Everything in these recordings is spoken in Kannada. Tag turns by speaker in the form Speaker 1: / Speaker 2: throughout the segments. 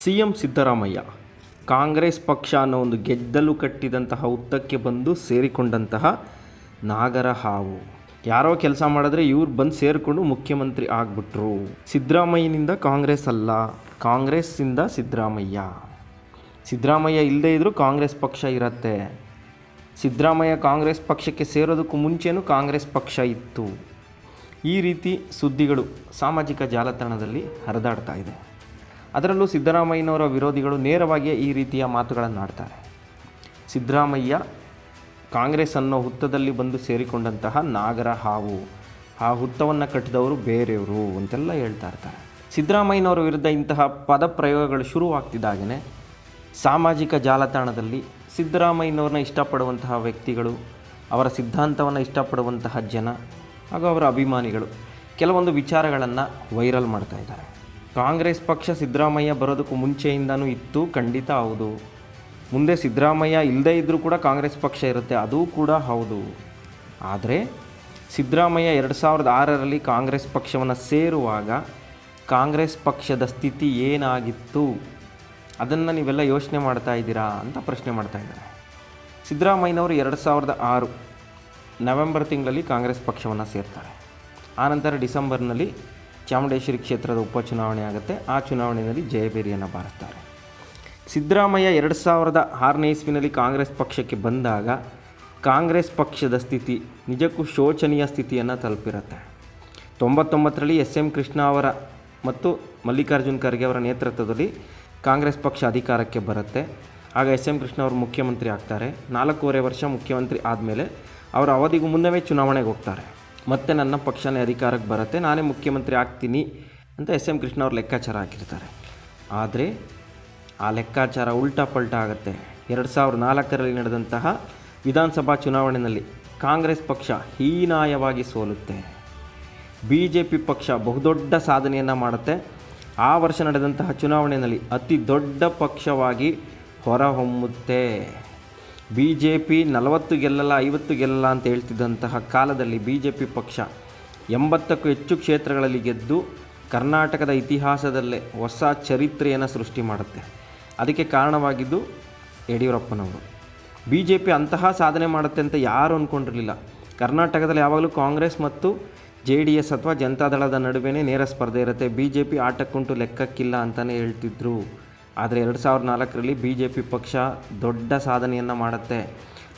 Speaker 1: ಸಿಎಂ ಸಿದ್ದರಾಮಯ್ಯ ಕಾಂಗ್ರೆಸ್ ಪಕ್ಷ ಅನ್ನೋ ಒಂದು ಗೆದ್ದಲು ಕಟ್ಟಿದಂತಹ ಹುತ್ತಕ್ಕೆ ಬಂದು ಸೇರಿಕೊಂಡಂತಹ ನಾಗರ ಹಾವು. ಯಾರೋ ಕೆಲಸ ಮಾಡಿದ್ರೆ ಇವ್ರು ಬಂದು ಸೇರಿಕೊಂಡು ಮುಖ್ಯಮಂತ್ರಿ ಆಗ್ಬಿಟ್ರು. ಸಿದ್ದರಾಮಯ್ಯನಿಂದ ಕಾಂಗ್ರೆಸ್ ಅಲ್ಲ, ಕಾಂಗ್ರೆಸ್ಸಿಂದ ಸಿದ್ದರಾಮಯ್ಯ. ಸಿದ್ದರಾಮಯ್ಯ ಇಲ್ಲದೇ ಇದ್ದರೂ ಕಾಂಗ್ರೆಸ್ ಪಕ್ಷ ಇರತ್ತೆ. ಸಿದ್ದರಾಮಯ್ಯ ಕಾಂಗ್ರೆಸ್ ಪಕ್ಷಕ್ಕೆ ಸೇರೋದಕ್ಕೂ ಮುಂಚೆನೂ ಕಾಂಗ್ರೆಸ್ ಪಕ್ಷ ಇತ್ತು. ಈ ರೀತಿ ಸುದ್ದಿಗಳು ಸಾಮಾಜಿಕ ಜಾಲತಾಣದಲ್ಲಿ ಹರಿದಾಡ್ತಾ ಇದೆ. ಅದರಲ್ಲೂ ಸಿದ್ದರಾಮಯ್ಯನವರ ವಿರೋಧಿಗಳು ನೇರವಾಗಿಯೇ ಈ ರೀತಿಯ ಮಾತುಗಳನ್ನು ಆಡ್ತಾರೆ. ಸಿದ್ದರಾಮಯ್ಯ ಕಾಂಗ್ರೆಸ್ ಅನ್ನೋ ಹುತ್ತದಲ್ಲಿ ಬಂದು ಸೇರಿಕೊಂಡಂತಹ ನಾಗರ ಹಾವು, ಆ ಹುತ್ತವನ್ನು ಕಟ್ಟಿದವರು ಬೇರೆಯವರು ಅಂತೆಲ್ಲ ಹೇಳ್ತಾ ಇರ್ತಾರೆ. ಸಿದ್ದರಾಮಯ್ಯನವರ ವಿರುದ್ಧ ಇಂತಹ ಪದ ಪ್ರಯೋಗಗಳು ಶುರುವಾಗ್ತಿದ್ದಾಗೇ ಸಾಮಾಜಿಕ ಜಾಲತಾಣದಲ್ಲಿ ಸಿದ್ದರಾಮಯ್ಯನವ್ರನ್ನ ಇಷ್ಟಪಡುವಂತಹ ವ್ಯಕ್ತಿಗಳು, ಅವರ ಸಿದ್ಧಾಂತವನ್ನು ಇಷ್ಟಪಡುವಂತಹ ಜನ ಹಾಗೂ ಅವರ ಅಭಿಮಾನಿಗಳು ಕೆಲವೊಂದು ವಿಚಾರಗಳನ್ನು ವೈರಲ್ ಮಾಡ್ತಾ ಇದ್ದಾರೆ. ಕಾಂಗ್ರೆಸ್ ಪಕ್ಷ ಸಿದ್ದರಾಮಯ್ಯ ಬರೋದಕ್ಕೂ ಮುಂಚೆಯಿಂದನೂ ಇತ್ತು, ಖಂಡಿತ ಹೌದು. ಮುಂದೆ ಸಿದ್ದರಾಮಯ್ಯ ಇಲ್ಲದೇ ಇದ್ದರೂ ಕೂಡ ಕಾಂಗ್ರೆಸ್ ಪಕ್ಷ ಇರುತ್ತೆ, ಅದೂ ಕೂಡ ಹೌದು. ಆದರೆ ಸಿದ್ದರಾಮಯ್ಯ 2006ರಲ್ಲಿ ಕಾಂಗ್ರೆಸ್ ಪಕ್ಷವನ್ನು ಸೇರುವಾಗ ಕಾಂಗ್ರೆಸ್ ಪಕ್ಷದ ಸ್ಥಿತಿ ಏನಾಗಿತ್ತು ಅದನ್ನು ನೀವೆಲ್ಲ ಯೋಚನೆ ಮಾಡ್ತಾ ಇದ್ದೀರಾ ಅಂತ ಪ್ರಶ್ನೆ ಮಾಡ್ತಾ ಇದ್ದಾರೆ. ಸಿದ್ದರಾಮಯ್ಯನವರು 2006 ನವೆಂಬರ್ ತಿಂಗಳಲ್ಲಿ ಕಾಂಗ್ರೆಸ್ ಪಕ್ಷವನ್ನು ಸೇರ್ತಾರೆ. ಆನಂತರ ಡಿಸೆಂಬರ್ನಲ್ಲಿ ಚಾಮುಂಡೇಶ್ವರಿ ಕ್ಷೇತ್ರದ ಉಪಚುನಾವಣೆ ಆಗುತ್ತೆ. ಆ ಚುನಾವಣೆಯಲ್ಲಿ ಜಯಬೇರಿಯನ್ನು ಬಾರಿಸ್ತಾರೆ. ಸಿದ್ದರಾಮಯ್ಯ 2006ನೇ ಇಸ್ವಿನಲ್ಲಿ ಕಾಂಗ್ರೆಸ್ ಪಕ್ಷಕ್ಕೆ ಬಂದಾಗ ಕಾಂಗ್ರೆಸ್ ಪಕ್ಷದ ಸ್ಥಿತಿ ನಿಜಕ್ಕೂ ಶೋಚನೀಯ ಸ್ಥಿತಿಯನ್ನು ತಲುಪಿರುತ್ತೆ. 99ರಲ್ಲಿ SM ಕೃಷ್ಣ ಅವರ ಮತ್ತು ಮಲ್ಲಿಕಾರ್ಜುನ್ ಖರ್ಗೆ ಅವರ ನೇತೃತ್ವದಲ್ಲಿ ಕಾಂಗ್ರೆಸ್ ಪಕ್ಷ ಅಧಿಕಾರಕ್ಕೆ ಬರುತ್ತೆ. ಆಗ SM ಕೃಷ್ಣ ಅವರು ಮುಖ್ಯಮಂತ್ರಿ ಆಗ್ತಾರೆ. 4.5 ವರ್ಷ ಮುಖ್ಯಮಂತ್ರಿ ಆದಮೇಲೆ ಅವರ ಅವಧಿಗೂ ಮುನ್ನವೇ ಚುನಾವಣೆಗೆ ಹೋಗ್ತಾರೆ. ಮತ್ತೆ ನನ್ನ ಪಕ್ಷನೇ ಅಧಿಕಾರಕ್ಕೆ ಬರುತ್ತೆ, ನಾನೇ ಮುಖ್ಯಮಂತ್ರಿ ಆಗ್ತೀನಿ ಅಂತ SM ಕೃಷ್ಣ ಅವ್ರು ಲೆಕ್ಕಾಚಾರ ಹಾಕಿರ್ತಾರೆ. ಆದರೆ ಆ ಲೆಕ್ಕಾಚಾರ ಉಲ್ಟಾ ಪಲ್ಟಾ ಆಗುತ್ತೆ. 2004ರಲ್ಲಿ ನಡೆದಂತಹ ವಿಧಾನಸಭಾ ಚುನಾವಣೆಯಲ್ಲಿ ಕಾಂಗ್ರೆಸ್ ಪಕ್ಷ ಹೀನಾಯವಾಗಿ ಸೋಲುತ್ತೆ. BJP ಪಕ್ಷ ಬಹುದೊಡ್ಡ ಸಾಧನೆಯನ್ನು ಮಾಡುತ್ತೆ. ಆ ವರ್ಷ ನಡೆದಂತಹ ಚುನಾವಣೆಯಲ್ಲಿ ಅತಿ ದೊಡ್ಡ ಪಕ್ಷವಾಗಿ ಹೊರಹೊಮ್ಮುತ್ತೆ. BJP 40 ಗೆಲ್ಲಲ್ಲ 50 ಗೆಲ್ಲಲ್ಲ ಅಂತ ಹೇಳ್ತಿದ್ದಂತಹ ಕಾಲದಲ್ಲಿ BJP ಪಕ್ಷ 80ಕ್ಕೂ ಹೆಚ್ಚು ಕ್ಷೇತ್ರಗಳಲ್ಲಿ ಗೆದ್ದು ಕರ್ನಾಟಕದ ಇತಿಹಾಸದಲ್ಲೇ ಹೊಸ ಚರಿತ್ರೆಯನ್ನು ಸೃಷ್ಟಿ ಮಾಡುತ್ತೆ. ಅದಕ್ಕೆ ಕಾರಣವಾಗಿದ್ದು ಯಡಿಯೂರಪ್ಪನವರು. BJP ಅಂತಹ ಸಾಧನೆ ಮಾಡುತ್ತೆ ಅಂತ ಯಾರು ಅಂದ್ಕೊಂಡಿರಲಿಲ್ಲ. ಕರ್ನಾಟಕದಲ್ಲಿ ಯಾವಾಗಲೂ ಕಾಂಗ್ರೆಸ್ ಮತ್ತು JDS ಅಥವಾ ಜನತಾದಳದ ನಡುವೆ ನೇರ ಸ್ಪರ್ಧೆ ಇರುತ್ತೆ. BJP ಆಟಕ್ಕುಂಟು ಲೆಕ್ಕಕ್ಕಿಲ್ಲ ಅಂತಲೇ ಹೇಳ್ತಿದ್ರು. ಆದರೆ 2004ರಲ್ಲಿ BJP ಪಕ್ಷ ದೊಡ್ಡ ಸಾಧನೆಯನ್ನು ಮಾಡುತ್ತೆ,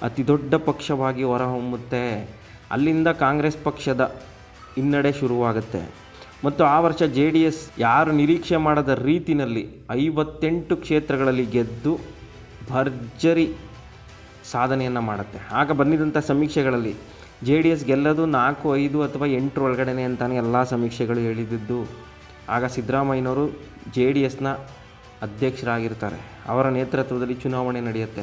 Speaker 1: ಅತಿ ದೊಡ್ಡ ಪಕ್ಷವಾಗಿ ಹೊರಹೊಮ್ಮುತ್ತೆ. ಅಲ್ಲಿಂದ ಕಾಂಗ್ರೆಸ್ ಪಕ್ಷದ ಹಿನ್ನಡೆ ಶುರುವಾಗುತ್ತೆ. ಮತ್ತು ಆ ವರ್ಷ JDS ಯಾರು ನಿರೀಕ್ಷೆ ಮಾಡದ ರೀತಿಯಲ್ಲಿ 58 ಕ್ಷೇತ್ರಗಳಲ್ಲಿ ಗೆದ್ದು ಭರ್ಜರಿ ಸಾಧನೆಯನ್ನು ಮಾಡುತ್ತೆ. ಆಗ ಬಂದಿದ್ದಂಥ ಸಮೀಕ್ಷೆಗಳಲ್ಲಿ JDS ಗೆಲ್ಲೋದು 4, 5 ಅಥವಾ 8 ಒಳಗಡೆ ಅಂತಲೇ ಎಲ್ಲ ಸಮೀಕ್ಷೆಗಳು ಹೇಳಿದ್ದು. ಆಗ ಸಿದ್ದರಾಮಯ್ಯನವರು JDSನ ಅಧ್ಯಕ್ಷರಾಗಿರ್ತಾರೆ. ಅವರ ನೇತೃತ್ವದಲ್ಲಿ ಚುನಾವಣೆ ನಡೆಯುತ್ತೆ.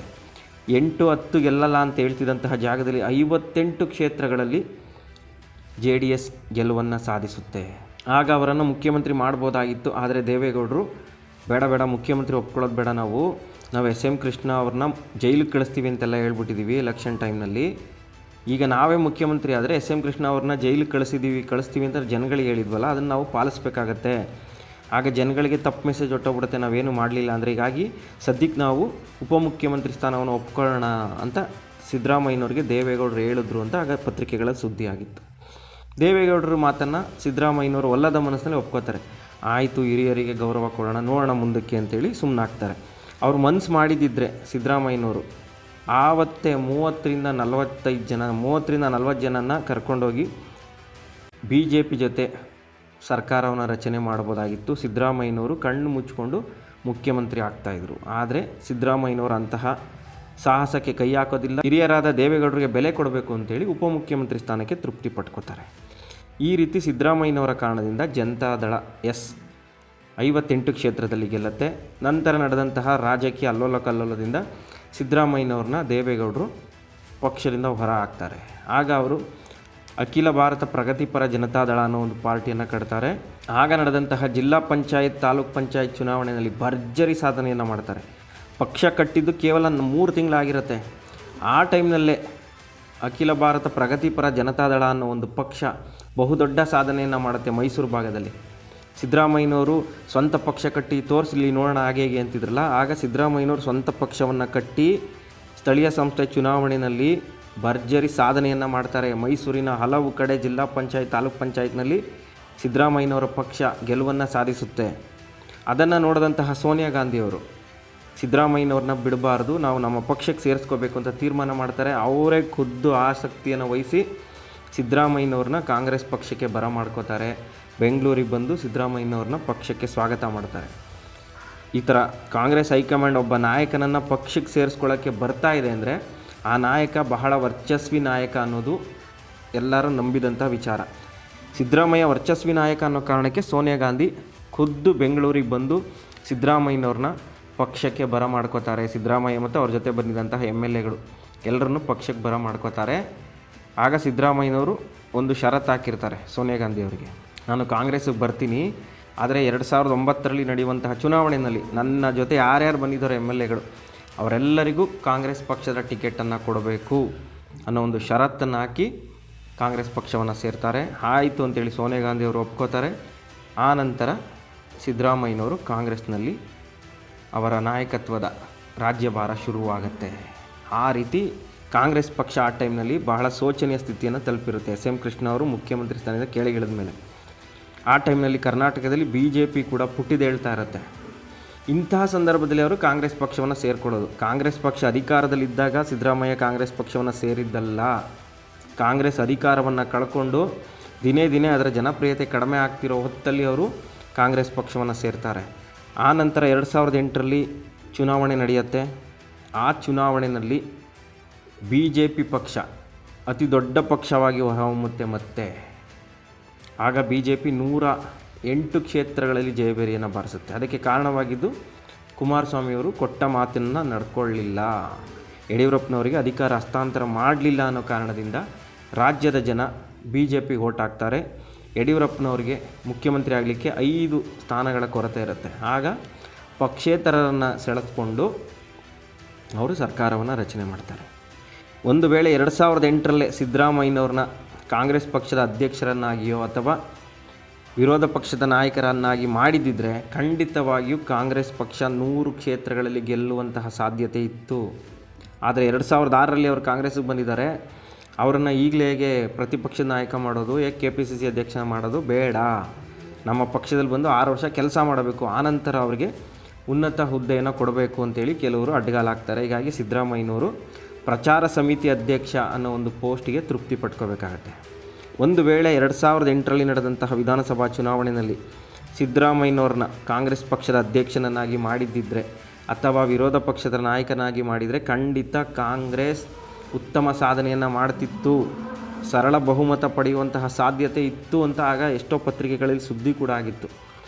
Speaker 1: 8, 10 ಗೆಲ್ಲಲ್ಲ ಅಂತ ಹೇಳ್ತಿದ್ದಂತಹ ಜಾಗದಲ್ಲಿ 58 ಕ್ಷೇತ್ರಗಳಲ್ಲಿ JDS ಗೆಲುವನ್ನು ಸಾಧಿಸುತ್ತೆ. ಆಗ ಅವರನ್ನು ಮುಖ್ಯಮಂತ್ರಿ ಮಾಡ್ಬೋದಾಗಿತ್ತು. ಆದರೆ ದೇವೇಗೌಡರು ಬೇಡ ಮುಖ್ಯಮಂತ್ರಿ ಒಪ್ಕೊಳ್ಳೋದು ಬೇಡ, ನಾವು SM ಕೃಷ್ಣ ಅವ್ರನ್ನ ಜೈಲಿಗೆ ಕಳಿಸ್ತೀವಿ ಅಂತೆಲ್ಲ ಹೇಳ್ಬಿಟ್ಟಿದ್ದೀವಿ ಎಲೆಕ್ಷನ್ ಟೈಮ್ನಲ್ಲಿ. ಈಗ ನಾವೇ ಮುಖ್ಯಮಂತ್ರಿ ಆದರೆ SM ಕೃಷ್ಣ ಅವ್ರನ್ನ ಜೈಲಿಗೆ ಕಳಿಸ್ತೀವಿ ಅಂತ ಜನಗಳಿಗೆ ಹೇಳಿದ್ವಲ್ಲ, ಅದನ್ನು ನಾವು ಪಾಲಿಸ್ಬೇಕಾಗತ್ತೆ. ಆಗ ಜನಗಳಿಗೆ ತಪ್ಪು ಮೆಸೇಜ್ ಹೊಟ್ಟೋಗ್ಬಿಡುತ್ತೆ, ನಾವೇನು ಮಾಡಲಿಲ್ಲ ಅಂದರೆ. ಹೀಗಾಗಿ ಸದ್ಯಕ್ಕೆ ನಾವು ಉಪಮುಖ್ಯಮಂತ್ರಿ ಸ್ಥಾನವನ್ನು ಒಪ್ಕೊಳ್ಳೋಣ ಅಂತ ಸಿದ್ದರಾಮಯ್ಯನವ್ರಿಗೆ ದೇವೇಗೌಡರು ಹೇಳಿದ್ರು ಅಂತ ಆಗ ಪತ್ರಿಕೆಗಳ ಸುದ್ದಿ ಆಗಿತ್ತು. ದೇವೇಗೌಡರ ಮಾತನ್ನು ಸಿದ್ದರಾಮಯ್ಯನವರು ಒಲ್ಲದ ಮನಸ್ಸಿನಲ್ಲಿ ಒಪ್ಕೋತಾರೆ. ಆಯಿತು, ಹಿರಿಯರಿಗೆ ಗೌರವ ಕೊಡೋಣ, ನೋಡೋಣ ಮುಂದಕ್ಕೆ ಅಂತೇಳಿ ಸುಮ್ಮನಾಗ್ತಾರೆ. ಅವ್ರು ಮನಸ್ಸು ಮಾಡಿದ್ದಿದ್ರೆ ಸಿದ್ದರಾಮಯ್ಯನವರು ಆವತ್ತೇ 30ರಿಂದ 40 ಜನನ ಕರ್ಕೊಂಡೋಗಿ BJP ಜೊತೆ ಸರ್ಕಾರವನ್ನು ರಚನೆ ಮಾಡ್ಬೋದಾಗಿತ್ತು. ಸಿದ್ದರಾಮಯ್ಯನವರು ಕಣ್ಣು ಮುಚ್ಚಿಕೊಂಡು ಮುಖ್ಯಮಂತ್ರಿ ಆಗ್ತಾಯಿದ್ರು. ಆದರೆ ಸಿದ್ದರಾಮಯ್ಯನವರು ಅಂತಹ ಸಾಹಸಕ್ಕೆ ಕೈ ಹಾಕೋದಿಲ್ಲ. ಹಿರಿಯರಾದ ದೇವೇಗೌಡರಿಗೆ ಬೆಲೆ ಕೊಡಬೇಕು ಅಂತೇಳಿ ಉಪಮುಖ್ಯಮಂತ್ರಿ ಸ್ಥಾನಕ್ಕೆ ತೃಪ್ತಿ ಪಟ್ಕೋತಾರೆ. ಈ ರೀತಿ ಸಿದ್ದರಾಮಯ್ಯನವರ ಕಾರಣದಿಂದ ಜನತಾದಳ 58 ಕ್ಷೇತ್ರದಲ್ಲಿ ಗೆಲ್ಲುತ್ತೆ. ನಂತರ ನಡೆದಂತಹ ರಾಜಕೀಯ ಅಲ್ಲೋಲ ಕಲ್ಲೋಲದಿಂದ ಸಿದ್ದರಾಮಯ್ಯನವ್ರನ್ನ ದೇವೇಗೌಡರು ಪಕ್ಷದಿಂದ ಹೊರ ಹಾಕ್ತಾರೆ. ಆಗ ಅವರು ಅಖಿಲ ಭಾರತ ಪ್ರಗತಿಪರ ಜನತಾದಳ ಅನ್ನೋ ಒಂದು ಪಾರ್ಟಿಯನ್ನು ಕಟ್ತಾರೆ. ಆಗ ನಡೆದಂತಹ ಜಿಲ್ಲಾ ಪಂಚಾಯತ್, ತಾಲೂಕ್ ಪಂಚಾಯತ್ ಚುನಾವಣೆಯಲ್ಲಿ ಭರ್ಜರಿ ಸಾಧನೆಯನ್ನು ಮಾಡ್ತಾರೆ. ಪಕ್ಷ ಕಟ್ಟಿದ್ದು ಕೇವಲ 3 ತಿಂಗಳಾಗಿರುತ್ತೆ. ಆ ಟೈಮ್ನಲ್ಲೇ ಅಖಿಲ ಭಾರತ ಪ್ರಗತಿಪರ ಜನತಾದಳ ಅನ್ನೋ ಒಂದು ಪಕ್ಷ ಬಹುದೊಡ್ಡ ಸಾಧನೆಯನ್ನು ಮಾಡುತ್ತೆ ಮೈಸೂರು ಭಾಗದಲ್ಲಿ. ಸಿದ್ದರಾಮಯ್ಯನವರು ಸ್ವಂತ ಪಕ್ಷ ಕಟ್ಟಿ ತೋರಿಸಲಿ ನೋಡೋಣ ಹಾಗೆ ಹೇಗೆ ಅಂತಿದ್ರಲ್ಲ, ಆಗ ಸಿದ್ದರಾಮಯ್ಯನವರು ಸ್ವಂತ ಪಕ್ಷವನ್ನು ಕಟ್ಟಿ ಸ್ಥಳೀಯ ಸಂಸ್ಥೆ ಚುನಾವಣೆಯಲ್ಲಿ ಭರ್ಜರಿ ಸಾಧನೆಯನ್ನು ಮಾಡ್ತಾರೆ. ಮೈಸೂರಿನ ಹಲವು ಕಡೆ ಜಿಲ್ಲಾ ಪಂಚಾಯತ್, ತಾಲೂಕು ಪಂಚಾಯತ್ನಲ್ಲಿ ಸಿದ್ದರಾಮಯ್ಯನವರ ಪಕ್ಷ ಗೆಲುವನ್ನು ಸಾಧಿಸುತ್ತೆ. ಅದನ್ನು ನೋಡಿದಂತಹ ಸೋನಿಯಾ ಗಾಂಧಿಯವರು ಸಿದ್ದರಾಮಯ್ಯನವ್ರನ್ನ ಬಿಡಬಾರ್ದು, ನಾವು ನಮ್ಮ ಪಕ್ಷಕ್ಕೆ ಸೇರಿಸ್ಕೋಬೇಕು ಅಂತ ತೀರ್ಮಾನ ಮಾಡ್ತಾರೆ. ಅವರೇ ಖುದ್ದು ಆಸಕ್ತಿಯನ್ನು ವಹಿಸಿ ಸಿದ್ದರಾಮಯ್ಯನವ್ರನ್ನ ಕಾಂಗ್ರೆಸ್ ಪಕ್ಷಕ್ಕೆ ಬರಮಾಡ್ಕೋತಾರೆ. ಬೆಂಗಳೂರಿಗೆ ಬಂದು ಸಿದ್ದರಾಮಯ್ಯನವ್ರನ್ನ ಪಕ್ಷಕ್ಕೆ ಸ್ವಾಗತ ಮಾಡ್ತಾರೆ. ಈ ಥರ ಕಾಂಗ್ರೆಸ್ ಹೈಕಮಾಂಡ್ ಒಬ್ಬ ನಾಯಕನನ್ನು ಪಕ್ಷಕ್ಕೆ ಸೇರಿಸ್ಕೊಳ್ಳೋಕ್ಕೆ ಬರ್ತಾ ಇದೆ ಅಂದರೆ ಆ ನಾಯಕ ಬಹಳ ವರ್ಚಸ್ವಿ ನಾಯಕ ಅನ್ನೋದು ಎಲ್ಲರೂ ನಂಬಿದಂಥ ವಿಚಾರ. ಸಿದ್ದರಾಮಯ್ಯ ವರ್ಚಸ್ವಿ ನಾಯಕ ಅನ್ನೋ ಕಾರಣಕ್ಕೆ ಸೋನಿಯಾ ಗಾಂಧಿ ಖುದ್ದು ಬೆಂಗಳೂರಿಗೆ ಬಂದು ಸಿದ್ದರಾಮಯ್ಯನವ್ರನ್ನ ಪಕ್ಷಕ್ಕೆ ಬರಮಾಡ್ಕೋತಾರೆ. ಸಿದ್ದರಾಮಯ್ಯ ಮತ್ತು ಅವ್ರ ಜೊತೆ ಬಂದಿದ್ದಂತಹ MLAಗಳು ಎಲ್ಲರನ್ನೂ ಪಕ್ಷಕ್ಕೆ ಬರಮಾಡ್ಕೋತಾರೆ. ಆಗ ಸಿದ್ದರಾಮಯ್ಯನವರು ಒಂದು ಷರತ್ತು ಹಾಕಿರ್ತಾರೆ ಸೋನಿಯಾ ಗಾಂಧಿಯವರಿಗೆ, ನಾನು ಕಾಂಗ್ರೆಸ್ಸಿಗೆ ಬರ್ತೀನಿ, ಆದರೆ 2009ರಲ್ಲಿ ನಡೆಯುವಂತಹ ಚುನಾವಣೆಯಲ್ಲಿ ನನ್ನ ಜೊತೆ ಯಾರ್ಯಾರು ಬಂದಿದ್ದಾರೋ MLAಗಳು ಅವರೆಲ್ಲರಿಗೂ ಕಾಂಗ್ರೆಸ್ ಪಕ್ಷದ ಟಿಕೆಟನ್ನು ಕೊಡಬೇಕು ಅನ್ನೋ ಒಂದು ಷರತ್ತನ್ನು ಹಾಕಿ ಕಾಂಗ್ರೆಸ್ ಪಕ್ಷವನ್ನು ಸೇರ್ತಾರೆ. ಆಯಿತು ಅಂತೇಳಿ ಸೋನಿಯಾ ಗಾಂಧಿಯವರು ಒಪ್ಕೋತಾರೆ. ಆ ನಂತರ ಸಿದ್ದರಾಮಯ್ಯನವರು ಕಾಂಗ್ರೆಸ್ನಲ್ಲಿ ಅವರ ನಾಯಕತ್ವದ ರಾಜ್ಯಭಾರ ಶುರುವಾಗುತ್ತೆ. ಆ ರೀತಿ ಕಾಂಗ್ರೆಸ್ ಪಕ್ಷ ಆ ಟೈಮ್ನಲ್ಲಿ ಬಹಳ ಶೋಚನೀಯ ಸ್ಥಿತಿಯನ್ನು ತಲುಪಿರುತ್ತೆ. SM ಕೃಷ್ಣ ಅವರು ಮುಖ್ಯಮಂತ್ರಿ ಸ್ಥಾನದಿಂದ ಕೆಳಗಿಳಿದ ಮೇಲೆ. ಆ ಟೈಮ್ನಲ್ಲಿ ಕರ್ನಾಟಕದಲ್ಲಿ BJP ಕೂಡ ಪುಟ್ಟಿದೇಳ್ತಾ ಇರುತ್ತೆ. ಇಂತಹ ಸಂದರ್ಭದಲ್ಲಿ ಅವರು ಕಾಂಗ್ರೆಸ್ ಪಕ್ಷವನ್ನು ಸೇರಿಕೊಳ್ಳೋದು. ಕಾಂಗ್ರೆಸ್ ಪಕ್ಷ ಅಧಿಕಾರದಲ್ಲಿದ್ದಾಗ ಸಿದ್ದರಾಮಯ್ಯ ಕಾಂಗ್ರೆಸ್ ಪಕ್ಷವನ್ನು ಸೇರಿದ್ದಲ್ಲ. ಕಾಂಗ್ರೆಸ್ ಅಧಿಕಾರವನ್ನು ಕಳ್ಕೊಂಡು ದಿನೇ ದಿನೇ ಅದರ ಜನಪ್ರಿಯತೆ ಕಡಿಮೆ ಆಗ್ತಿರೋ ಹೊತ್ತಲ್ಲಿ ಅವರು ಕಾಂಗ್ರೆಸ್ ಪಕ್ಷವನ್ನು ಸೇರ್ತಾರೆ. ಆ ನಂತರ 2008ರಲ್ಲಿ ಚುನಾವಣೆ ನಡೆಯುತ್ತೆ. ಆ ಚುನಾವಣೆಯಲ್ಲಿ BJP ಪಕ್ಷ ಅತಿ ದೊಡ್ಡ ಪಕ್ಷವಾಗಿ ಹೊರಹೊಮ್ಮುತ್ತೆ. ಮತ್ತೆ ಆಗ BJP 108 ಕ್ಷೇತ್ರಗಳಲ್ಲಿ ಜಯಭೇರಿಯನ್ನು ಬಾರಿಸುತ್ತೆ. ಅದಕ್ಕೆ ಕಾರಣವಾಗಿದ್ದು ಕುಮಾರಸ್ವಾಮಿಯವರು ಕೊಟ್ಟ ಮಾತನ್ನು ನಡ್ಕೊಳ್ಳಿಲ್ಲ, ಯಡಿಯೂರಪ್ಪನವರಿಗೆ ಅಧಿಕಾರ ಹಸ್ತಾಂತರ ಮಾಡಲಿಲ್ಲ ಅನ್ನೋ ಕಾರಣದಿಂದ ರಾಜ್ಯದ ಜನ BJPಗೆ ಓಟ್ ಹಾಕ್ತಾರೆ. ಯಡಿಯೂರಪ್ಪನವರಿಗೆ ಮುಖ್ಯಮಂತ್ರಿ ಆಗಲಿಕ್ಕೆ 5 ಸ್ಥಾನಗಳ ಕೊರತೆ ಇರುತ್ತೆ. ಆಗ ಪಕ್ಷೇತರರನ್ನು ಸೆಳೆದುಕೊಂಡು ಅವರು ಸರ್ಕಾರವನ್ನು ರಚನೆ ಮಾಡ್ತಾರೆ. ಒಂದು ವೇಳೆ 2008ರಲ್ಲೇ ಸಿದ್ದರಾಮಯ್ಯನವ್ರನ್ನ ಕಾಂಗ್ರೆಸ್ ಪಕ್ಷದ ಅಧ್ಯಕ್ಷರನ್ನಾಗಿಯೋ ಅಥವಾ ವಿರೋಧ ಪಕ್ಷದ ನಾಯಕರನ್ನಾಗಿ ಮಾಡಿದ್ದಿದ್ರೆ ಖಂಡಿತವಾಗಿಯೂ ಕಾಂಗ್ರೆಸ್ ಪಕ್ಷ 100 ಕ್ಷೇತ್ರಗಳಲ್ಲಿ ಗೆಲ್ಲುವಂತಹ ಸಾಧ್ಯತೆ ಇತ್ತು. ಆದರೆ 2006ರಲ್ಲಿ ಅವರು ಕಾಂಗ್ರೆಸ್ಸಿಗೆ ಬಂದಿದ್ದಾರೆ. ಅವರನ್ನು ಈಗಲೇ ಹೇಗೆ ಪ್ರತಿಪಕ್ಷದ ನಾಯಕ ಮಾಡೋದು, ಹೇಗೆ KPCC ಅಧ್ಯಕ್ಷ ಮಾಡೋದು ಬೇಡ, ನಮ್ಮ ಪಕ್ಷದಲ್ಲಿ ಬಂದು 6 ವರ್ಷ ಕೆಲಸ ಮಾಡಬೇಕು, ಆನಂತರ ಅವರಿಗೆ ಉನ್ನತ ಹುದ್ದೆಯನ್ನು ಕೊಡಬೇಕು ಅಂತೇಳಿ ಕೆಲವರು ಅಡ್ಡಗಾಲಾಗ್ತಾರೆ. ಹೀಗಾಗಿ ಸಿದ್ದರಾಮಯ್ಯನವರು ಪ್ರಚಾರ ಸಮಿತಿ ಅಧ್ಯಕ್ಷ ಅನ್ನೋ ಒಂದು ಪೋಸ್ಟಿಗೆ ತೃಪ್ತಿ ಪಡ್ಕೋಬೇಕಾಗತ್ತೆ. ಒಂದು ವೇಳೆ 2008ರಲ್ಲಿ ನಡೆದಂತಹ ವಿಧಾನಸಭಾ ಚುನಾವಣೆಯಲ್ಲಿ ಸಿದ್ದರಾಮಯ್ಯನವ್ರನ್ನ ಕಾಂಗ್ರೆಸ್ ಪಕ್ಷದ ಅಧ್ಯಕ್ಷನನ್ನಾಗಿ ಮಾಡಿದ್ದಿದ್ರೆ ಅಥವಾ ವಿರೋಧ ಪಕ್ಷದ ನಾಯಕನಾಗಿ ಮಾಡಿದರೆ ಖಂಡಿತ ಕಾಂಗ್ರೆಸ್ ಉತ್ತಮ ಸಾಧನೆಯನ್ನು ಮಾಡ್ತಿತ್ತು, ಸರಳ ಬಹುಮತ ಪಡೆಯುವಂತಹ ಸಾಧ್ಯತೆ ಇತ್ತು ಅಂತ ಆಗ ಎಷ್ಟೋ ಪತ್ರಿಕೆಗಳಲ್ಲಿ ಸುದ್ದಿ ಕೂಡ ಆಗಿತ್ತು.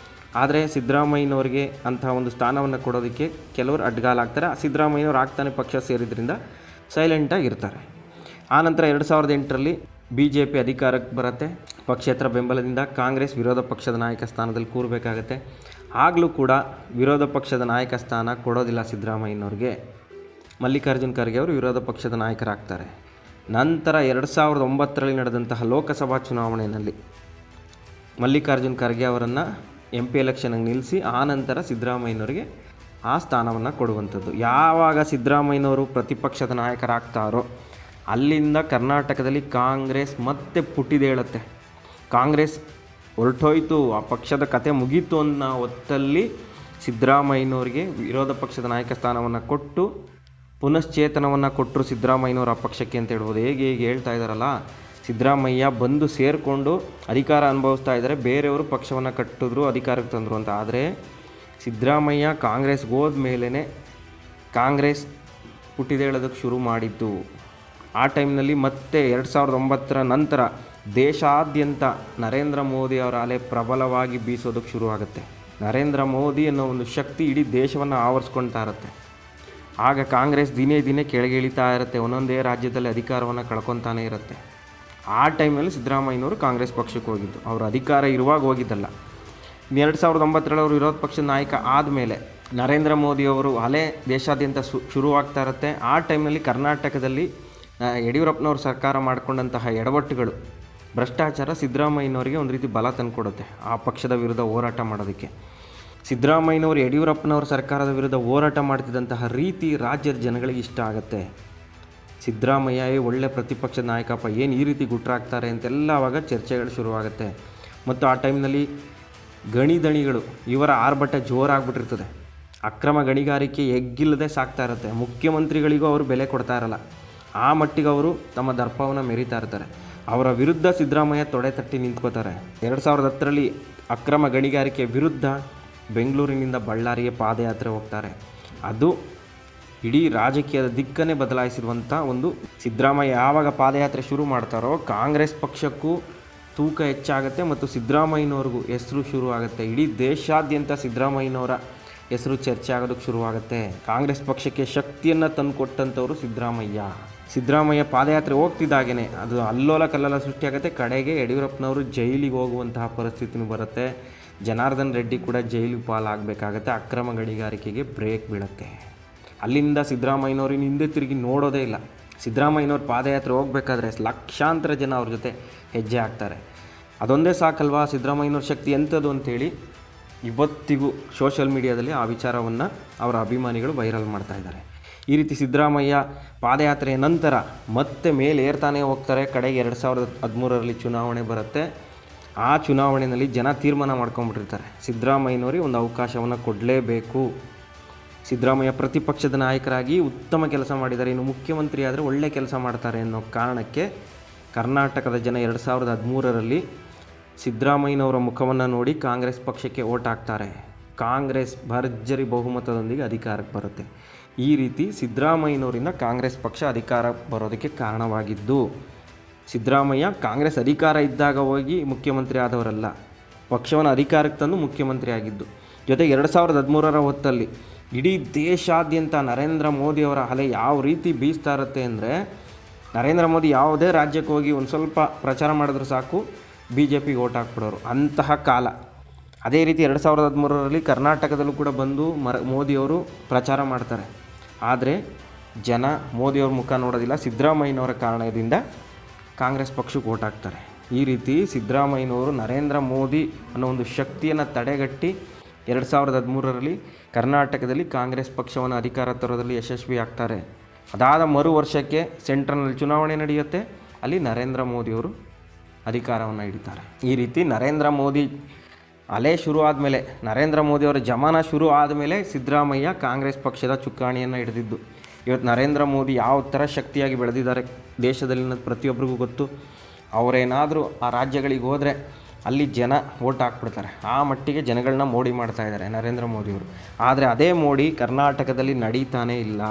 Speaker 1: ಆದರೆ ಸಿದ್ದರಾಮಯ್ಯನವ್ರಿಗೆ ಅಂತಹ ಒಂದು ಸ್ಥಾನವನ್ನು ಕೊಡೋದಕ್ಕೆ ಕೆಲವರು ಅಡ್ಡಗಾಲಾಗ್ತಾರೆ. ಸಿದ್ದರಾಮಯ್ಯನವ್ರು ಆಗ್ತಾನೆ ಪಕ್ಷ ಸೇರಿದ್ರಿಂದ ಸೈಲೆಂಟಾಗಿರ್ತಾರೆ. ಆನಂತರ 2008ರಲ್ಲಿ BJP ಅಧಿಕಾರಕ್ಕೆ ಬರುತ್ತೆ. ಪಕ್ಷೇತರ ಬೆಂಬಲದಿಂದ ಕಾಂಗ್ರೆಸ್ ವಿರೋಧ ಪಕ್ಷದ ನಾಯಕ ಸ್ಥಾನದಲ್ಲಿ ಕೂರಬೇಕಾಗತ್ತೆ. ಆಗಲೂ ಕೂಡ ವಿರೋಧ ಪಕ್ಷದ ನಾಯಕ ಸ್ಥಾನ ಕೊಡೋದಿಲ್ಲ ಸಿದ್ದರಾಮಯ್ಯನವ್ರಿಗೆ. ಮಲ್ಲಿಕಾರ್ಜುನ್ ಖರ್ಗೆ ಅವರು ವಿರೋಧ ಪಕ್ಷದ ನಾಯಕರಾಗ್ತಾರೆ. ನಂತರ 2009ರಲ್ಲಿ ನಡೆದಂತಹ ಲೋಕಸಭಾ ಚುನಾವಣೆಯಲ್ಲಿ ಮಲ್ಲಿಕಾರ್ಜುನ್ ಖರ್ಗೆ ಅವರನ್ನು MP ಎಲೆಕ್ಷನ್ಗೆ ನಿಲ್ಲಿಸಿ ಆನಂತರ ಸಿದ್ದರಾಮಯ್ಯನವರಿಗೆ ಆ ಸ್ಥಾನವನ್ನು ಕೊಡುವಂಥದ್ದು. ಯಾವಾಗ ಸಿದ್ದರಾಮಯ್ಯನವರು ಪ್ರತಿಪಕ್ಷದ ನಾಯಕರಾಗ್ತಾರೋ ಅಲ್ಲಿಂದ ಕರ್ನಾಟಕದಲ್ಲಿ ಕಾಂಗ್ರೆಸ್ ಮತ್ತೆ ಪುಟ್ಟಿದೇಳುತ್ತೆ. ಕಾಂಗ್ರೆಸ್ ಹೊರಟೋಯ್ತು, ಆ ಪಕ್ಷದ ಕತೆ ಮುಗೀತು ಅನ್ನೋ ಹೊತ್ತಲ್ಲಿ ಸಿದ್ದರಾಮಯ್ಯನವರಿಗೆ ವಿರೋಧ ಪಕ್ಷದ ನಾಯಕ ಸ್ಥಾನವನ್ನು ಕೊಟ್ಟು ಪುನಶ್ಚೇತನವನ್ನು ಕೊಟ್ಟರು ಸಿದ್ದರಾಮಯ್ಯನವರು ಆ ಪಕ್ಷಕ್ಕೆ ಅಂತ ಹೇಳ್ಬೋದು. ಹೇಗೆ ಹೇಳ್ತಾ ಇದ್ದಾರಲ್ಲ, ಸಿದ್ದರಾಮಯ್ಯ ಬಂದು ಸೇರಿಕೊಂಡು ಅಧಿಕಾರ ಅನುಭವಿಸ್ತಾ ಇದ್ದಾರೆ, ಬೇರೆಯವರು ಪಕ್ಷವನ್ನು ಕಟ್ಟಿದ್ರು ಅಧಿಕಾರಕ್ಕೆ ತಂದರು ಅಂತ. ಆದರೆ ಸಿದ್ದರಾಮಯ್ಯ ಕಾಂಗ್ರೆಸ್ಗೆ ಹೋದ ಮೇಲೇ ಕಾಂಗ್ರೆಸ್ ಪುಟ್ಟಿದೇಳೋದಕ್ಕೆ ಶುರು ಮಾಡಿದ್ದು. ಆ ಟೈಮ್ನಲ್ಲಿ ಮತ್ತೆ 2009ರ ನಂತರ ದೇಶಾದ್ಯಂತ ನರೇಂದ್ರ ಮೋದಿ ಅವರ ಅಲೆ ಪ್ರಬಲವಾಗಿ ಬೀಸೋದಕ್ಕೆ ಶುರುವಾಗುತ್ತೆ. ನರೇಂದ್ರ ಮೋದಿ ಅನ್ನೋ ಒಂದು ಶಕ್ತಿ ಇಡೀ ದೇಶವನ್ನು ಆವರಿಸ್ಕೊಳ್ತಾ ಇರುತ್ತೆ. ಆಗ ಕಾಂಗ್ರೆಸ್ ದಿನೇ ದಿನೇ ಕೆಳಗಿಳಿತಾ ಇರುತ್ತೆ, ಒಂದೊಂದೇ ರಾಜ್ಯದಲ್ಲಿ ಅಧಿಕಾರವನ್ನು ಕಳ್ಕೊತಾನೇ ಇರುತ್ತೆ. ಆ ಟೈಮ್ನಲ್ಲಿ ಸಿದ್ದರಾಮಯ್ಯನವರು ಕಾಂಗ್ರೆಸ್ ಪಕ್ಷಕ್ಕೆ ಹೋಗಿದ್ದು, ಅವರು ಅಧಿಕಾರ ಇರುವಾಗ ಹೋಗಿದ್ದಲ್ಲ. 2009ರಲ್ಲಿ ಅವರು ವಿರೋಧ ಪಕ್ಷದ ನಾಯಕ ಆದಮೇಲೆ ನರೇಂದ್ರ ಮೋದಿಯವರು ಅಲೆ ದೇಶಾದ್ಯಂತ ಶುರುವಾಗ್ತಾ ಇರುತ್ತೆ. ಆ ಟೈಮ್ನಲ್ಲಿ ಕರ್ನಾಟಕದಲ್ಲಿ ಯಡಿಯೂರಪ್ಪನವರು ಸರ್ಕಾರ ಮಾಡಿಕೊಂಡಂತಹ ಎಡವಟ್ಟುಗಳು ಭ್ರಷ್ಟಾಚಾರ ಸಿದ್ದರಾಮಯ್ಯನವರಿಗೆ ಒಂದು ರೀತಿ ಬಲ ತಂದುಕೊಡುತ್ತೆ ಆ ಪಕ್ಷದ ವಿರುದ್ಧ ಹೋರಾಟ ಮಾಡೋದಕ್ಕೆ. ಸಿದ್ದರಾಮಯ್ಯನವರು ಯಡಿಯೂರಪ್ಪನವರ ಸರ್ಕಾರದ ವಿರುದ್ಧ ಹೋರಾಟ ಮಾಡ್ತಿದ್ದಂತಹ ರೀತಿ ರಾಜ್ಯದ ಜನಗಳಿಗೆ ಇಷ್ಟ ಆಗುತ್ತೆ. ಸಿದ್ದರಾಮಯ್ಯ ಒಳ್ಳೆ ಪ್ರತಿಪಕ್ಷದ ನಾಯಕಪ್ಪ, ಏನು ಈ ರೀತಿ ಗುಟ್ರಾಗ್ತಾರೆ ಅಂತೆಲ್ಲ ಆವಾಗ ಚರ್ಚೆಗಳು ಶುರುವಾಗುತ್ತೆ. ಮತ್ತು ಆ ಟೈಮ್ನಲ್ಲಿ ಗಣಿದಣಿಗಳು ಇವರ ಆರ್ಭಟ ಜೋರಾಗ್ಬಿಟ್ಟಿರ್ತದೆ. ಅಕ್ರಮ ಗಣಿಗಾರಿಕೆ ಎಗ್ಗಿಲ್ಲದೆ ಸಾಕ್ತಾ ಇರುತ್ತೆ. ಮುಖ್ಯಮಂತ್ರಿಗಳಿಗೂ ಅವರು ಬೆಲೆ ಕೊಡ್ತಾ ಇರಲ್ಲ. ಆ ಮಟ್ಟಿಗೆ ಅವರು ತಮ್ಮ ದರ್ಪವನ್ನು ಮೆರಿತಾ ಇರ್ತಾರೆ. ಅವರ ವಿರುದ್ಧ ಸಿದ್ದರಾಮಯ್ಯ ತೊಡೆ ತಟ್ಟಿ ನಿಂತ್ಕೋತಾರೆ. 2010ರಲ್ಲಿ ಅಕ್ರಮ ಗಣಿಗಾರಿಕೆ ವಿರುದ್ಧ ಬೆಂಗಳೂರಿನಿಂದ ಬಳ್ಳಾರಿಗೆ ಪಾದಯಾತ್ರೆ ಹೋಗ್ತಾರೆ. ಅದು ಇಡೀ ರಾಜಕೀಯದ ದಿಕ್ಕನ್ನೇ ಬದಲಾಯಿಸಿರುವಂಥ ಒಂದು. ಸಿದ್ದರಾಮಯ್ಯ ಯಾವಾಗ ಪಾದಯಾತ್ರೆ ಶುರು ಮಾಡ್ತಾರೋ ಕಾಂಗ್ರೆಸ್ ಪಕ್ಷಕ್ಕೂ ತೂಕ ಹೆಚ್ಚಾಗುತ್ತೆ ಮತ್ತು ಸಿದ್ದರಾಮಯ್ಯನವ್ರಿಗೂ ಹೆಸರು ಶುರು ಆಗುತ್ತೆ. ಇಡೀ ದೇಶಾದ್ಯಂತ ಸಿದ್ದರಾಮಯ್ಯನವರ ಹೆಸರು ಚರ್ಚೆ ಆಗೋದಕ್ಕೆ ಶುರುವಾಗುತ್ತೆ. ಕಾಂಗ್ರೆಸ್ ಪಕ್ಷಕ್ಕೆ ಶಕ್ತಿಯನ್ನು ತಂದುಕೊಟ್ಟಂಥವ್ರು ಸಿದ್ದರಾಮಯ್ಯ ಪಾದಯಾತ್ರೆ ಹೋಗ್ತಿದ್ದಾಗೇ ಅದು ಅಲ್ಲೋಲ ಕಲ್ಲೋಲ ಸೃಷ್ಟಿಯಾಗುತ್ತೆ. ಕಡೆಗೆ ಯಡಿಯೂರಪ್ಪನವರು ಜೈಲಿಗೆ ಹೋಗುವಂತಹ ಪರಿಸ್ಥಿತಿನೂ ಬರುತ್ತೆ. ಜನಾರ್ದನ್ ರೆಡ್ಡಿ ಕೂಡ ಜೈಲಿಗೆ ಪಾಲಾಗಬೇಕಾಗತ್ತೆ. ಅಕ್ರಮ ಗಣಿಗಾರಿಕೆಗೆ ಬ್ರೇಕ್ ಬೀಳುತ್ತೆ. ಅಲ್ಲಿಂದ ಸಿದ್ದರಾಮಯ್ಯನವ್ರಿನ ಹಿಂದೆ ತಿರುಗಿ ನೋಡೋದೇ ಇಲ್ಲ. ಸಿದ್ದರಾಮಯ್ಯನವ್ರು ಪಾದಯಾತ್ರೆ ಹೋಗಬೇಕಾದ್ರೆ ಲಕ್ಷಾಂತರ ಜನ ಅವ್ರ ಜೊತೆ ಹೆಜ್ಜೆ ಹಾಕ್ತಾರೆ. ಅದೊಂದೇ ಸಾಕಲ್ವಾ ಸಿದ್ದರಾಮಯ್ಯನವ್ರ ಶಕ್ತಿ ಎಂಥದ್ದು ಅಂತೇಳಿ ಇವತ್ತಿಗೂ ಸೋಷಿಯಲ್ ಮೀಡಿಯಾದಲ್ಲಿ ಆ ವಿಚಾರವನ್ನು ಅವರ ಅಭಿಮಾನಿಗಳು ವೈರಲ್ ಮಾಡ್ತಾ ಇದ್ದಾರೆ. ಈ ರೀತಿ ಸಿದ್ದರಾಮಯ್ಯ ಪಾದಯಾತ್ರೆಯ ನಂತರ ಮತ್ತೆ ಮೇಲೆ ಏರ್ತಾನೆ ಹೋಗ್ತಾರೆ. ಕಡೆಗೆ 2013ರಲ್ಲಿ ಚುನಾವಣೆ ಬರುತ್ತೆ. ಆ ಚುನಾವಣೆಯಲ್ಲಿ ಜನ ತೀರ್ಮಾನ ಮಾಡ್ಕೊಂಡ್ಬಿಟ್ಟಿರ್ತಾರೆ, ಸಿದ್ದರಾಮಯ್ಯನವರಿಗೆ ಒಂದು ಅವಕಾಶವನ್ನು ಕೊಡಲೇಬೇಕು. ಸಿದ್ದರಾಮಯ್ಯ ಪ್ರತಿಪಕ್ಷದ ನಾಯಕರಾಗಿ ಉತ್ತಮ ಕೆಲಸ ಮಾಡಿದ್ದಾರೆ, ಇನ್ನು ಮುಖ್ಯಮಂತ್ರಿ ಆದರೆ ಒಳ್ಳೆ ಕೆಲಸ ಮಾಡ್ತಾರೆ ಅನ್ನೋ ಕಾರಣಕ್ಕೆ ಕರ್ನಾಟಕದ ಜನ 2013ರಲ್ಲಿ ಸಿದ್ದರಾಮಯ್ಯನವರ ಮುಖವನ್ನು ನೋಡಿ ಕಾಂಗ್ರೆಸ್ ಪಕ್ಷಕ್ಕೆ ಓಟ್ ಹಾಕ್ತಾರೆ. ಕಾಂಗ್ರೆಸ್ ಭರ್ಜರಿ ಬಹುಮತದೊಂದಿಗೆ ಅಧಿಕಾರಕ್ಕೆ ಬರುತ್ತೆ. ಈ ರೀತಿ ಸಿದ್ದರಾಮಯ್ಯನವರಿಂದ ಕಾಂಗ್ರೆಸ್ ಪಕ್ಷ ಅಧಿಕಾರ ಬರೋದಕ್ಕೆ ಕಾರಣವಾಗಿದ್ದು. ಸಿದ್ದರಾಮಯ್ಯ ಕಾಂಗ್ರೆಸ್ ಅಧಿಕಾರ ಇದ್ದಾಗ ಹೋಗಿ ಮುಖ್ಯಮಂತ್ರಿ ಆದವರಲ್ಲ, ಪಕ್ಷವನ್ನು ಅಧಿಕಾರಕ್ಕೆ ತಂದು ಮುಖ್ಯಮಂತ್ರಿ ಆಗಿದ್ದು. ಜೊತೆಗೆ 2013ರ ಹೊತ್ತಲ್ಲಿ ಇಡೀ ದೇಶಾದ್ಯಂತ ನರೇಂದ್ರ ಮೋದಿಯವರ ಅಲೆ ಯಾವ ರೀತಿ ಬೀಸ್ತಾ ಇರುತ್ತೆ ಅಂದರೆ, ನರೇಂದ್ರ ಮೋದಿ ಯಾವುದೇ ರಾಜ್ಯಕ್ಕೆ ಹೋಗಿ ಒಂದು ಸ್ವಲ್ಪ ಪ್ರಚಾರ ಮಾಡಿದ್ರು ಸಾಕು BJPಗೆ ಓಟ್ ಹಾಕ್ಬಿಡೋರು, ಅಂತಹ ಕಾಲ. ಅದೇ ರೀತಿ 2013ರಲ್ಲಿ ಕರ್ನಾಟಕದಲ್ಲೂ ಕೂಡ ಬಂದು ಮೋದಿಯವರು ಪ್ರಚಾರ ಮಾಡ್ತಾರೆ. ಆದರೆ ಜನ ಮೋದಿಯವ್ರ ಮುಖ ನೋಡೋದಿಲ್ಲ. ಸಿದ್ದರಾಮಯ್ಯನವರ ಕಾರಣದಿಂದ ಕಾಂಗ್ರೆಸ್ ಪಕ್ಷಕ್ಕೆ ಓಟ್ ಹಾಕ್ತಾರೆ. ಈ ರೀತಿ ಸಿದ್ದರಾಮಯ್ಯನವರು ನರೇಂದ್ರ ಮೋದಿ ಅನ್ನೋ ಒಂದು ಶಕ್ತಿಯನ್ನು ತಡೆಗಟ್ಟಿ 2013ರಲ್ಲಿ ಕರ್ನಾಟಕದಲ್ಲಿ ಕಾಂಗ್ರೆಸ್ ಪಕ್ಷವನ್ನು ಅಧಿಕಾರ ತರೋದಲ್ಲಿ ಯಶಸ್ವಿ ಆಗ್ತಾರೆ. ಅದಾದ ಮರು ವರ್ಷಕ್ಕೆ ಸೆಂಟ್ರಲ್ನಲ್ಲಿ ಚುನಾವಣೆ ನಡೆಯುತ್ತೆ. ಅಲ್ಲಿ ನರೇಂದ್ರ ಮೋದಿಯವರು ಅಧಿಕಾರವನ್ನು ಹಿಡಿತಾರೆ. ಈ ರೀತಿ ನರೇಂದ್ರ ಮೋದಿ ಅಲೆ ಶುರು ಆದಮೇಲೆ, ನರೇಂದ್ರ ಮೋದಿಯವರ ಜಮಾನ ಶುರು ಆದಮೇಲೆ ಸಿದ್ದರಾಮಯ್ಯ ಕಾಂಗ್ರೆಸ್ ಪಕ್ಷದ ಚುಕ್ಕಾಣಿಯನ್ನು ಹಿಡಿದಿದ್ದು. ಇವತ್ತು ನರೇಂದ್ರ ಮೋದಿ ಯಾವ ಥರ ಶಕ್ತಿಯಾಗಿ ಬೆಳೆದಿದ್ದಾರೆ ದೇಶದಲ್ಲಿನ ಪ್ರತಿಯೊಬ್ಬರಿಗೂ ಗೊತ್ತು. ಅವರೇನಾದರೂ ಆ ರಾಜ್ಯಗಳಿಗೆ ಹೋದರೆ ಅಲ್ಲಿ ಜನ ಓಟ್ ಹಾಕ್ಬಿಡ್ತಾರೆ. ಆ ಮಟ್ಟಿಗೆ ಜನಗಳನ್ನ ಮೋಡಿ ಮಾಡ್ತಾ ಇದ್ದಾರೆ ನರೇಂದ್ರ ಮೋದಿಯವರು. ಆದರೆ ಅದೇ ಮೋಡಿ ಕರ್ನಾಟಕದಲ್ಲಿ ನಡೀತಾನೇ ಇಲ್ಲ.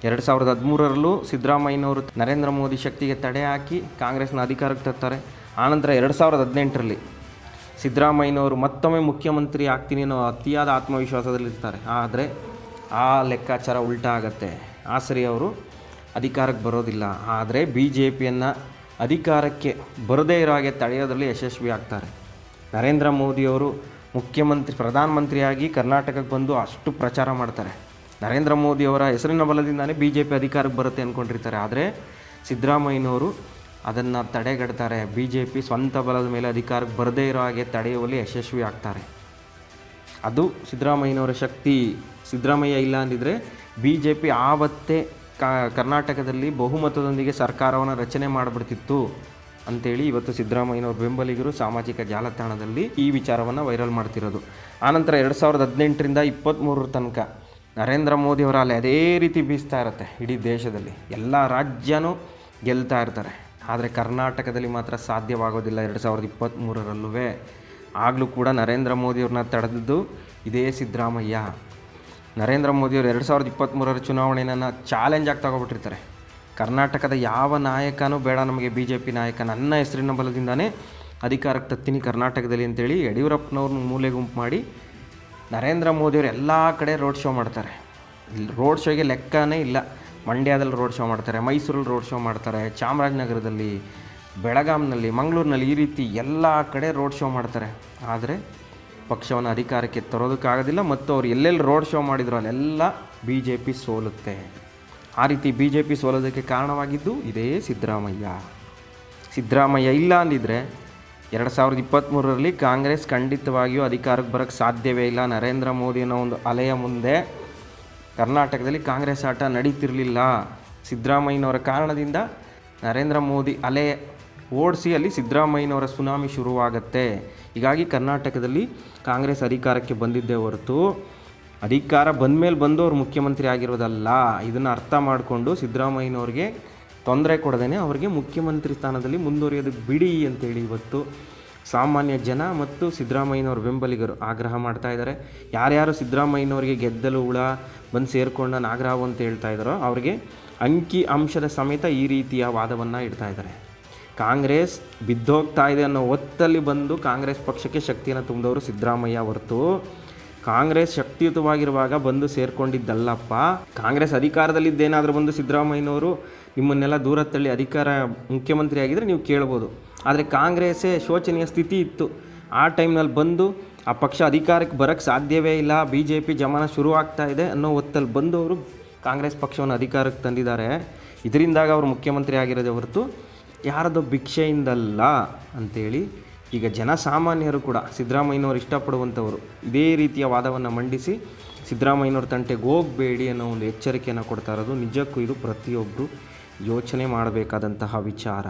Speaker 1: 2013ರಲ್ಲೂ ಸಿದ್ದರಾಮಯ್ಯನವರು ನರೇಂದ್ರ ಮೋದಿ ಶಕ್ತಿಗೆ ತಡೆ ಹಾಕಿ ಕಾಂಗ್ರೆಸ್ನ ಅಧಿಕಾರಕ್ಕೆ ತರ್ತಾರೆ. ಆನಂತರ 2018ರಲ್ಲಿ ಸಿದ್ದರಾಮಯ್ಯನವರು ಮತ್ತೊಮ್ಮೆ ಮುಖ್ಯಮಂತ್ರಿ ಆಗ್ತೀನಿ ಅನ್ನೋ ಅತಿಯಾದ ಆತ್ಮವಿಶ್ವಾಸದಲ್ಲಿರ್ತಾರೆ. ಆದರೆ ಆ ಲೆಕ್ಕಾಚಾರ ಉಲ್ಟಾ ಆಗುತ್ತೆ. ಆ ಸರಿ ಅವರು ಅಧಿಕಾರಕ್ಕೆ ಬರೋದಿಲ್ಲ. ಆದರೆ BJPಯನ್ನು ಅಧಿಕಾರಕ್ಕೆ ಬರದೇ ಇರೋ ಹಾಗೆ ತಡೆಯೋದ್ರಲ್ಲಿ ಯಶಸ್ವಿ ಆಗ್ತಾರೆ. ನರೇಂದ್ರ ಮೋದಿಯವರು ಪ್ರಧಾನಮಂತ್ರಿಯಾಗಿ ಕರ್ನಾಟಕಕ್ಕೆ ಬಂದು ಅಷ್ಟು ಪ್ರಚಾರ ಮಾಡ್ತಾರೆ. ನರೇಂದ್ರ ಮೋದಿಯವರ ಹೆಸರಿನ ಬಲದಿಂದಾನೇ BJP ಅಧಿಕಾರಕ್ಕೆ ಬರುತ್ತೆ ಅಂದ್ಕೊಂಡಿರ್ತಾರೆ. ಆದರೆ ಸಿದ್ದರಾಮಯ್ಯನವರು ಅದನ್ನು ತಡೆಗಟ್ತಾರೆ. BJP ಸ್ವಂತ ಬಲದ ಮೇಲೆ ಅಧಿಕಾರಕ್ಕೆ ಬರದೇ ಇರೋ ಹಾಗೆ ತಡೆಯುವಲ್ಲಿ ಯಶಸ್ವಿ ಆಗ್ತಾರೆ. ಅದು ಸಿದ್ದರಾಮಯ್ಯನವರ ಶಕ್ತಿ. ಸಿದ್ದರಾಮಯ್ಯ ಇಲ್ಲ ಅಂದಿದ್ರೆ BJP ಆವತ್ತೇ ಕರ್ನಾಟಕದಲ್ಲಿ ಬಹುಮತದೊಂದಿಗೆ ಸರ್ಕಾರವನ್ನು ರಚನೆ ಮಾಡಿಬಿಡ್ತಿತ್ತು ಅಂಥೇಳಿ ಇವತ್ತು ಸಿದ್ದರಾಮಯ್ಯನವ್ರ ಬೆಂಬಲಿಗರು ಸಾಮಾಜಿಕ ಜಾಲತಾಣದಲ್ಲಿ ಈ ವಿಚಾರವನ್ನು ವೈರಲ್ ಮಾಡ್ತಿರೋದು. ಆನಂತರ 2018ರಿಂದ 23 ತನಕ ನರೇಂದ್ರ ಮೋದಿಯವರ ಅಲೆ ಅದೇ ರೀತಿ ಬೀಸ್ತಾ ಇರುತ್ತೆ. ಇಡೀ ದೇಶದಲ್ಲಿ ಎಲ್ಲ ರಾಜ್ಯನೂ ಗೆಲ್ತಾ ಇರ್ತಾರೆ. ಆದರೆ ಕರ್ನಾಟಕದಲ್ಲಿ ಮಾತ್ರ ಸಾಧ್ಯವಾಗೋದಿಲ್ಲ. 2023ರಲ್ಲೂ ಆಗಲೂ ಕೂಡ ನರೇಂದ್ರ ಮೋದಿಯವ್ರನ್ನ ತಡೆದಿದ್ದು ಇದೇ ಸಿದ್ದರಾಮಯ್ಯ. ನರೇಂದ್ರ ಮೋದಿಯವರು 2023ರ ಚುನಾವಣೆಯನ್ನು ಚಾಲೆಂಜ್ ಆಗಿ ತಗೊಬಿಟ್ಟಿರ್ತಾರೆ. ಕರ್ನಾಟಕದ ಯಾವ ನಾಯಕನೂ ಬೇಡ ನಮಗೆ BJP ನಾಯಕ, ನನ್ನ ಹೆಸರಿನ ಬಲದಿಂದಾನೇ ಅಧಿಕಾರಕ್ಕೆ ತತ್ತೀನಿ ಕರ್ನಾಟಕದಲ್ಲಿ ಅಂತೇಳಿ ಯಡಿಯೂರಪ್ಪನವ್ರನ್ನ ಮೂಲೆ ಗುಂಪು ಮಾಡಿ ನರೇಂದ್ರ ಮೋದಿಯವರು ಎಲ್ಲ ಕಡೆ ರೋಡ್ ಶೋ ಮಾಡ್ತಾರೆ. ರೋಡ್ ಶೋಗೆ ಲೆಕ್ಕನೇ ಇಲ್ಲ. ಮಂಡ್ಯದಲ್ಲಿ ರೋಡ್ ಶೋ ಮಾಡ್ತಾರೆ, ಮೈಸೂರಲ್ಲಿ ರೋಡ್ ಶೋ ಮಾಡ್ತಾರೆ, ಚಾಮರಾಜನಗರದಲ್ಲಿ, ಬೆಳಗಾಂನಲ್ಲಿ, ಮಂಗಳೂರಿನಲ್ಲಿ, ಈ ರೀತಿ ಎಲ್ಲ ಕಡೆ ರೋಡ್ ಶೋ ಮಾಡ್ತಾರೆ. ಆದರೆ ಪಕ್ಷವನ್ನು ಅಧಿಕಾರಕ್ಕೆ ತರೋದಕ್ಕಾಗೋದಿಲ್ಲ. ಮತ್ತು ಅವ್ರು ಎಲ್ಲೆಲ್ಲಿ ರೋಡ್ ಶೋ ಮಾಡಿದ್ರು ಅಲ್ಲೆಲ್ಲ BJP ಸೋಲುತ್ತೆ. ಆ ರೀತಿ BJP ಸೋಲೋದಕ್ಕೆ ಕಾರಣವಾಗಿದ್ದು ಇದೇ ಸಿದ್ದರಾಮಯ್ಯ. ಸಿದ್ದರಾಮಯ್ಯ ಇಲ್ಲ ಅಂದಿದ್ರೆ 2023ರಲ್ಲಿ ಕಾಂಗ್ರೆಸ್ ಖಂಡಿತವಾಗಿಯೂ ಅಧಿಕಾರಕ್ಕೆ ಬರೋಕ್ಕೆ ಸಾಧ್ಯವೇ ಇಲ್ಲ. ನರೇಂದ್ರ ಮೋದಿ ಅನ್ನೋ ಒಂದು ಅಲೆಯ ಮುಂದೆ ಕರ್ನಾಟಕದಲ್ಲಿ ಕಾಂಗ್ರೆಸ್ ಆಟ ನಡೀತಿರಲಿಲ್ಲ. ಸಿದ್ದರಾಮಯ್ಯನವರ ಕಾರಣದಿಂದ ನರೇಂದ್ರ ಮೋದಿ ಅಲೆ ಓಡಿಸಿ ಅಲ್ಲಿ ಸಿದ್ದರಾಮಯ್ಯನವರ ಸುನಾಮಿ ಶುರುವಾಗತ್ತೆ. ಹೀಗಾಗಿ ಕರ್ನಾಟಕದಲ್ಲಿ ಕಾಂಗ್ರೆಸ್ ಅಧಿಕಾರಕ್ಕೆ ಬಂದಿದ್ದೇ ಹೊರತು ಅಧಿಕಾರ ಬಂದ ಮೇಲೆ ಬಂದು ಅವ್ರು ಮುಖ್ಯಮಂತ್ರಿ ಆಗಿರೋದಲ್ಲ. ಇದನ್ನು ಅರ್ಥ ಮಾಡಿಕೊಂಡು ಸಿದ್ದರಾಮಯ್ಯನವ್ರಿಗೆ ತೊಂದರೆ ಕೊಡದೇನೆ ಅವ್ರಿಗೆ ಮುಖ್ಯಮಂತ್ರಿ ಸ್ಥಾನದಲ್ಲಿ ಮುಂದುವರಿಯೋದಕ್ಕೆ ಬಿಡಿ ಅಂತೇಳಿ ಇವತ್ತು ಸಾಮಾನ್ಯ ಜನ ಮತ್ತು ಸಿದ್ದರಾಮಯ್ಯನವ್ರ ಬೆಂಬಲಿಗರು ಆಗ್ರಹ ಮಾಡ್ತಾ ಇದ್ದಾರೆ. ಯಾರ್ಯಾರು ಸಿದ್ದರಾಮಯ್ಯನವ್ರಿಗೆ ಗೆದ್ದಲು ಹುಳ ಬಂದು ಸೇರಿಕೊಂಡ ನಾಗರಾವು ಅಂತ ಹೇಳ್ತಾ ಇದ್ದಾರೋ ಅವ್ರಿಗೆ ಅಂಕಿ ಅಂಶದ ಸಮೇತ ಈ ರೀತಿಯ ವಾದವನ್ನು ಇಡ್ತಾ ಇದ್ದಾರೆ. ಕಾಂಗ್ರೆಸ್ ಬಿದ್ದೋಗ್ತಾ ಇದೆ ಅನ್ನೋ ಹೊತ್ತಲ್ಲಿ ಬಂದು ಕಾಂಗ್ರೆಸ್ ಪಕ್ಷಕ್ಕೆ ಶಕ್ತಿಯನ್ನು ತುಂಬಿದವರು ಸಿದ್ದರಾಮಯ್ಯ ಹೊರತು ಕಾಂಗ್ರೆಸ್ ಶಕ್ತಿಯುತವಾಗಿರುವಾಗ ಬಂದು ಸೇರಿಕೊಂಡಿದ್ದಲ್ಲಪ್ಪ. ಕಾಂಗ್ರೆಸ್ ಅಧಿಕಾರದಲ್ಲಿದ್ದೇನಾದರೂ ಬಂದು ಸಿದ್ದರಾಮಯ್ಯನವರು ನಿಮ್ಮನ್ನೆಲ್ಲ ದೂರ ತಳ್ಳಿ ಅಧಿಕಾರ ಮುಖ್ಯಮಂತ್ರಿ ಆಗಿದ್ದರೆ ನೀವು ಕೇಳ್ಬೋದು. ಆದರೆ ಕಾಂಗ್ರೆಸ್ಸೇ ಶೋಚನೀಯ ಸ್ಥಿತಿ ಇತ್ತು. ಆ ಟೈಮ್ನಲ್ಲಿ ಬಂದು ಆ ಪಕ್ಷ ಅಧಿಕಾರಕ್ಕೆ ಬರೋಕ್ಕೆ ಸಾಧ್ಯವೇ ಇಲ್ಲ, BJP ಜಮಾನ ಶುರುವಾಗ್ತಾ ಇದೆ ಅನ್ನೋ ಹೊತ್ತಲ್ಲಿ ಬಂದು ಅವರು ಕಾಂಗ್ರೆಸ್ ಪಕ್ಷವನ್ನು ಅಧಿಕಾರಕ್ಕೆ ತಂದಿದ್ದಾರೆ. ಇದರಿಂದಾಗ ಅವರು ಮುಖ್ಯಮಂತ್ರಿ ಆಗಿರೋದೇ ಹೊರತು ಯಾರದೋ ಭಿಕ್ಷೆಯಿಂದಲ್ಲ ಅಂಥೇಳಿ ಈಗ ಜನಸಾಮಾನ್ಯರು ಕೂಡ ಸಿದ್ದರಾಮಯ್ಯನವರು ಇಷ್ಟಪಡುವಂಥವರು ಇದೇ ರೀತಿಯ ವಾದವನ್ನು ಮಂಡಿಸಿ ಸಿದ್ದರಾಮಯ್ಯನವ್ರ ತಂಟೆಗೆ ಹೋಗಬೇಡಿ ಅನ್ನೋ ಒಂದು ಎಚ್ಚರಿಕೆಯನ್ನು ಕೊಡ್ತಾ ಇರೋದು ನಿಜಕ್ಕೂ ಇದು ಪ್ರತಿಯೊಬ್ಬರು ಯೋಚನೆ ಮಾಡಬೇಕಾದಂತಹ ವಿಚಾರ.